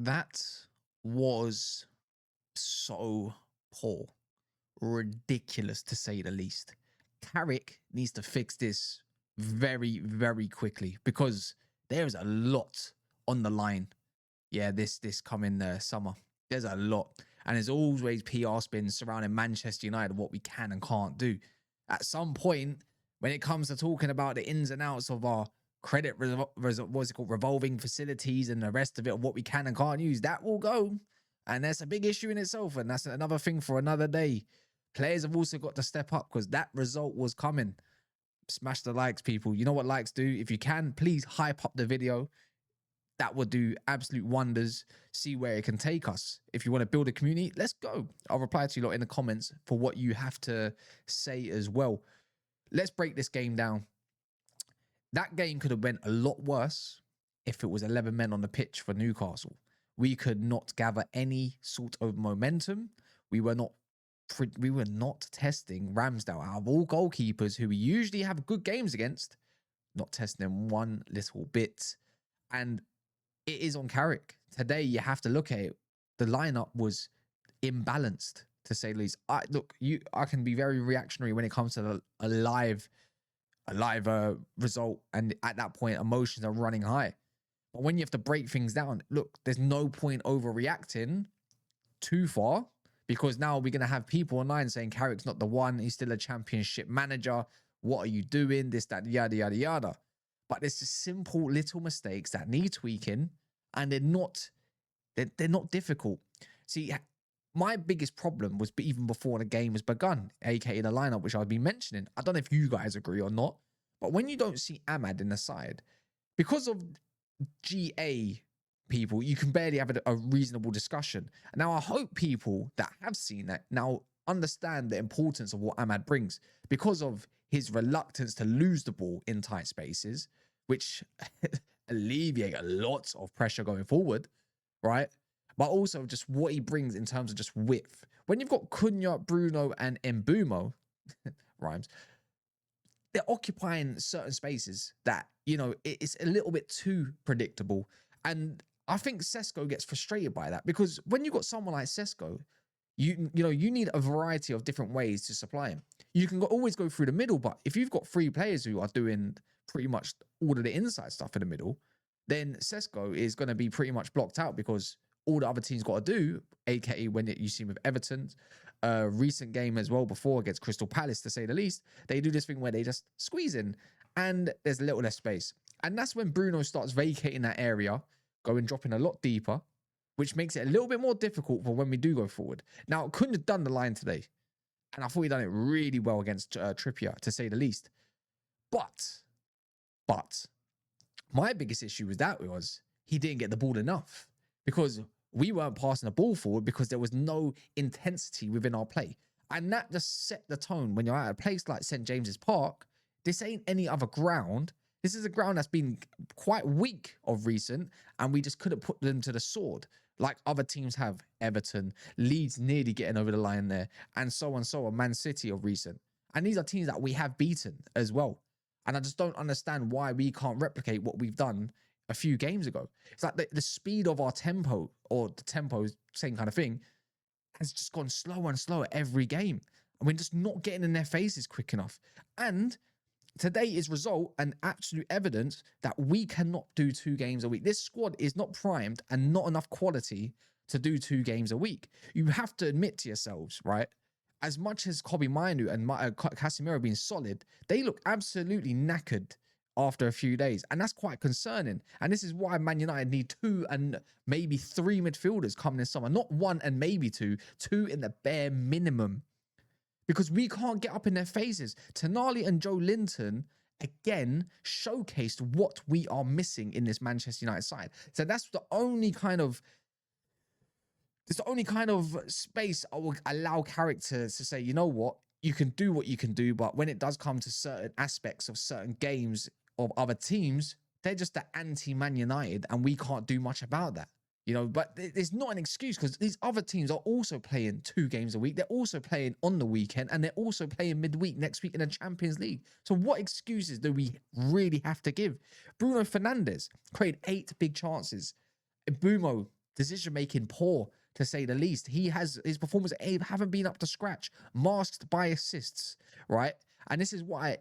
That was so poor. Ridiculous, to say the least. Carrick needs to fix this very, very quickly because there's a lot on the line. Yeah, this coming summer. There's a lot. And there's always PR spins surrounding Manchester United, what we can and can't do. At some point, when it comes to talking about the ins and outs of our credit, what's it called, revolving facilities and the rest of it, of what we can and can't use, that will go. And that's a big issue in itself. And that's another thing for another day. Players have also got to step up because that result was coming. Smash the likes, people. You know what likes do? If you can, please hype up the video. That would do absolute wonders. See where it can take us. If you want to build a community, let's go. I'll reply to you lot in the comments for what you have to say as well. Let's break this game down. That game could have went a lot worse if it was 11 men on the pitch for Newcastle. We could not gather any sort of momentum. We were not testing Ramsdale out of all goalkeepers who we usually have good games against. Not testing him one little bit. And it is on Carrick. Today, you have to look at it. The lineup was imbalanced, to say the least. I can be very reactionary when it comes to a live result, and at that point, emotions are running high. But when you have to break things down, look, there's no point overreacting too far, because now we're going to have people online saying Carrick's not the one. He's still a championship manager. What are you doing? This, that, yada, yada, yada. But there's just simple little mistakes that need tweaking, and they're not difficult. See, my biggest problem was even before the game has begun, aka the lineup, which I've been mentioning. I don't know if you guys agree or not, but when you don't see Ahmad in the side, because of GA people, you can barely have a reasonable discussion. Now, I hope people that have seen that now understand the importance of what Ahmad brings, because of his reluctance to lose the ball in tight spaces, which alleviate a lot of pressure going forward, right? But also just what he brings in terms of just width. When you've got Cunha, Bruno, and Mbumo, rhymes, they're occupying certain spaces that, you know, it's a little bit too predictable. And I think Sesko gets frustrated by that, because when you've got someone like Sesko, you need a variety of different ways to supply him. You can always go through the middle, but if you've got three players who are doing pretty much all of the inside stuff in the middle, then Sesko is going to be pretty much blocked out, because all the other teams got to do, aka when you see with Everton's recent game as well before against Crystal Palace, to say the least, they do this thing where they just squeeze in and there's a little less space. And that's when Bruno starts vacating that area, dropping a lot deeper, which makes it a little bit more difficult for when we do go forward. Now, couldn't have done the line today, and I thought he done it really well against Trippier, to say the least. But my biggest issue with that was he didn't get the ball enough, because we weren't passing the ball forward because there was no intensity within our play. And that just set the tone. When you're at a place like St. James's Park, this ain't any other ground. This is a ground that's been quite weak of recent, and we just couldn't put them to the sword like other teams have. Everton, Leeds nearly getting over the line there, and so on, Man City of recent. And these are teams that we have beaten as well. And I just don't understand why we can't replicate what we've done a few games ago. It's like the speed of our tempo, or the tempo, same kind of thing, has just gone slower and slower every game. And we're just not getting in their faces quick enough. And today is result and absolute evidence that we cannot do 2 games a week. This squad is not primed and not enough quality to do 2 games a week. You have to admit to yourselves, right? As much as Kobe Mainu and Casemiro being solid, they look absolutely knackered after a few days. And that's quite concerning. And this is why Man United need 2 and maybe 3 midfielders coming in summer. Not 1 and maybe 2. 2 in the bare minimum. Because we can't get up in their faces. Tonali and Joe Linton, again, showcased what we are missing in this Manchester United side. So that's the only kind of space I will allow Carrick to say, you know what, you can do what you can do, but when it does come to certain aspects of certain games of other teams, they're just the anti-Man United, and we can't do much about that. You know, but it's not an excuse, because these other teams are also playing 2 games a week. They're also playing on the weekend, and they're also playing midweek next week in the Champions League. So what excuses do we really have to give? Bruno Fernandes created 8 big chances. Mbumo decision making poor, to say the least. His performance haven't been up to scratch, masked by assists, right? And this is why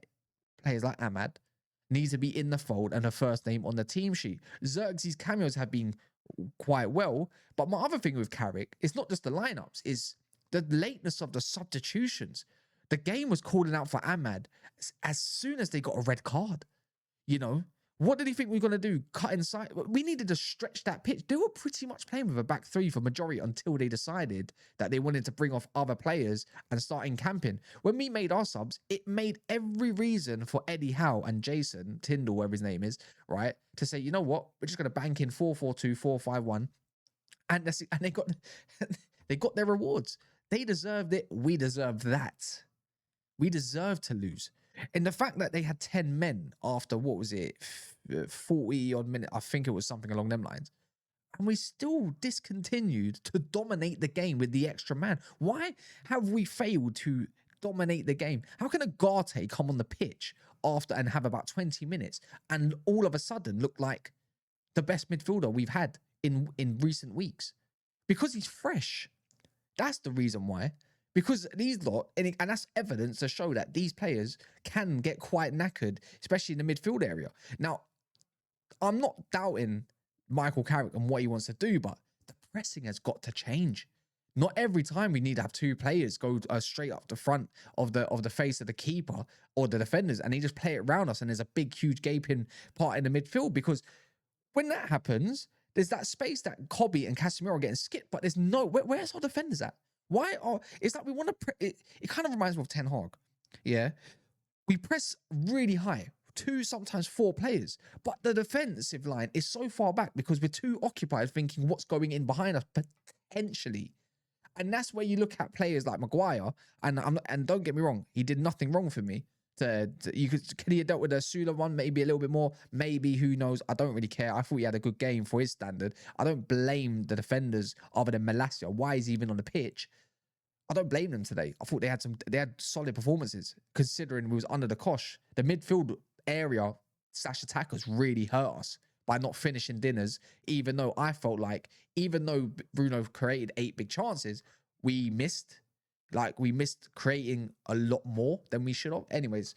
players like Ahmad need to be in the fold and a first name on the team sheet. Xerxes' cameos have been quite well, but my other thing with Carrick is not just the lineups, is the lateness of the substitutions. The game was calling out for Ahmad as soon as they got a red card. You know, what did he think we were going to do? Cut inside? We needed to stretch that pitch. They were pretty much playing with a back three for majority until they decided that they wanted to bring off other players and start encamping. When we made our subs, it made every reason for Eddie Howe and Jason Tyndall, whatever his name is, right, to say, you know what, we're just going to bank in 4-4-2, 4-5-1. And they got they got their rewards. They deserved it. We deserved that. We deserved to lose. And the fact that they had 10 men after, what was it, 40 odd minutes, I think it was something along them lines, and we still discontinued to dominate the game with the extra man. Why have we failed to dominate the game? How can Agate come on the pitch after and have about 20 minutes and all of a sudden look like the best midfielder we've had in recent weeks? Because he's fresh. That's the reason why. Because these lot, and that's evidence to show that these players can get quite knackered, especially in the midfield area. Now, I'm not doubting Michael Carrick and what he wants to do, but the pressing has got to change. Not every time we need to have two players go straight up the front of the face of the keeper or the defenders, and they just play it around us, and there's a big, huge gaping part in the midfield. Because when that happens, there's that space that Kobe and Casemiro are getting skipped, but there's no... Where's our defenders at? Why are... It's like we want to... It kind of reminds me of Ten Hag. Yeah? We press really high. 2, sometimes 4 players. But the defensive line is so far back because we're too occupied thinking what's going in behind us, potentially. And that's where you look at players like Maguire, and don't get me wrong, he did nothing wrong for me. Can he have dealt with the Osula one maybe a little bit more? Maybe, who knows? I don't really care. I thought he had a good game for his standard. I don't blame the defenders other than Malacia. Why is he even on the pitch? I don't blame them today. I thought they had solid performances considering we was under the cosh. The midfield area / attackers really hurt us by not finishing dinners, even though I felt like, even though Bruno created 8 big chances, we missed creating a lot more than we should have. Anyways,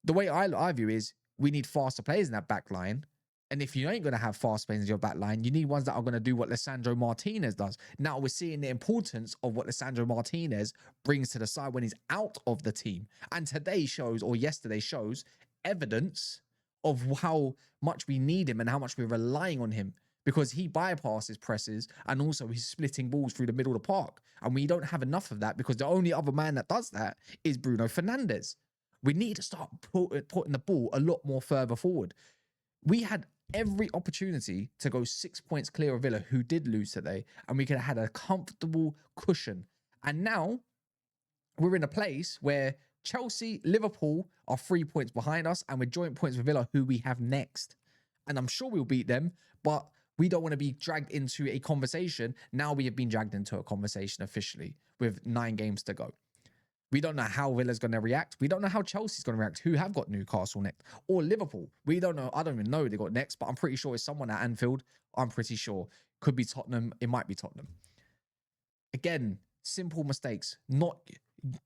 the way I view is we need faster players in that back line. And if you ain't going to have fast players in your back line, you need ones that are going to do what Lisandro Martinez does. Now we're seeing the importance of what Lisandro Martinez brings to the side when he's out of the team. And today shows, or yesterday shows, evidence of how much we need him and how much we're relying on him, because he bypasses presses and also he's splitting balls through the middle of the park. And we don't have enough of that because the only other man that does that is Bruno Fernandes. We need to start putting the ball a lot more further forward. We had every opportunity to go 6 points clear of Villa, who did lose today, and we could have had a comfortable cushion. And now we're in a place where Chelsea, Liverpool are 3 points behind us, and we're joint points with Villa, who we have next. And I'm sure we'll beat them, but we don't want to be dragged into a conversation. Now we have been dragged into a conversation officially with 9 games to go. We don't know how Villa's going to react. We don't know how Chelsea's going to react, who have got Newcastle next, or Liverpool. We don't know. I don't even know who they got next, but I'm pretty sure it's someone at Anfield. I'm pretty sure. Could be Tottenham. It might be Tottenham. Again, simple mistakes. Not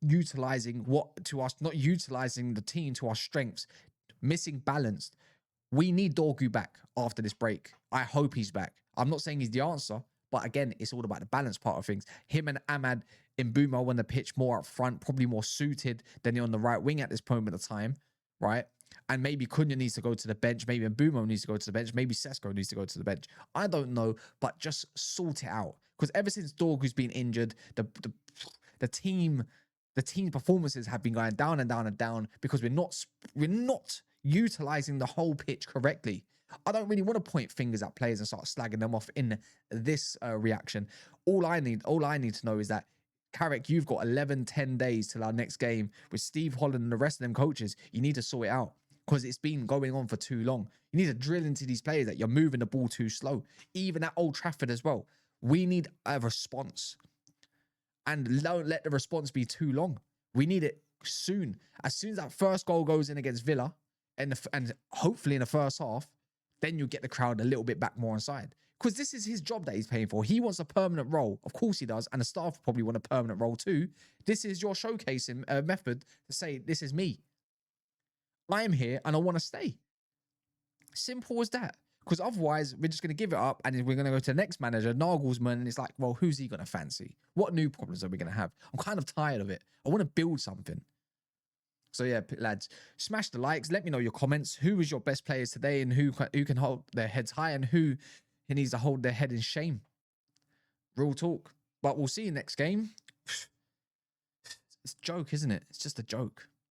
utilizing not utilizing the team to our strengths. Missing balance. We need Dorgu back after this break. I hope he's back. I'm not saying he's the answer, but again, it's all about the balance part of things. Him and Ahmad in Mbeumo on the pitch more up front, probably more suited than on the right wing at this moment of time, right? And maybe Cunha needs to go to the bench. Maybe Mbeumo needs to go to the bench. Maybe Sesko needs to go to the bench. I don't know, but just sort it out. Because ever since Dorgu's been injured, the team performances have been going down and down and down because we're not utilizing the whole pitch correctly. I don't really want to point fingers at players and start slagging them off in this reaction. All I need to know is that, Carrick, you've got 10 days till our next game with Steve Holland and the rest of them coaches. You need to sort it out because it's been going on for too long. You need to drill into these players that you're moving the ball too slow. Even at Old Trafford as well. We need a response. And don't let the response be too long. We need it soon. As soon as that first goal goes in against Villa, and hopefully in the first half, then you'll get the crowd a little bit back more on side. Because this is his job that he's paying for. He wants a permanent role. Of course he does. And the staff probably want a permanent role too. This is your showcasing method to say, this is me. I am here and I want to stay. Simple as that. Because otherwise, we're just going to give it up and we're going to go to the next manager, Nagelsmann, and it's like, well, who's he going to fancy? What new problems are we going to have? I'm kind of tired of it. I want to build something. So yeah, lads, smash the likes. Let me know your comments. Who was your best players today and who can hold their heads high and who needs to hold their head in shame? Real talk. But we'll see you next game. It's a joke, isn't it? It's just a joke.